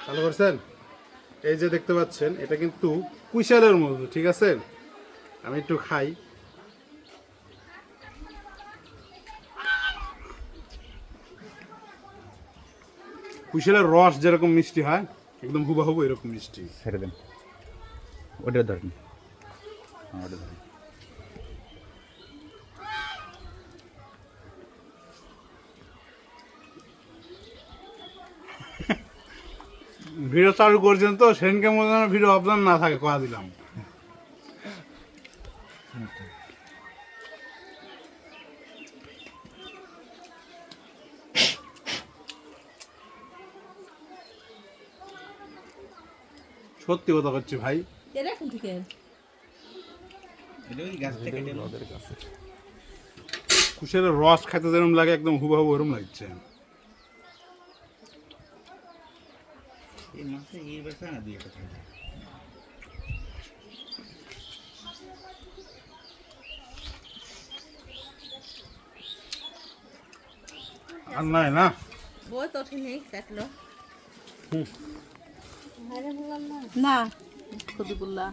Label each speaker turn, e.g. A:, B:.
A: ভালো করছেন। এই যে দেখতে পাচ্ছেন এটা কিন্তু কুশালের মধু, ঠিক আছে। আমি একটু খাই। কুশালের রস যেরকম মিষ্টি হয় একদম হুবাহুবু এরকম মিষ্টি।
B: ছেড়ে দেন, ওটা ধরেন, ওটা ধরেন।
A: ভিডিও চালু করছেন তো, সেদিনকে মতো যেন ভিডিও অবদান না থাকে কয়া দিলাম। সত্যি কথা করছি ভাই, কুশালের রস খাইতে যেরকম লাগে একদম হুবাহুবু ওরকম লাগছে। আর নাই না
C: না খুদি বললা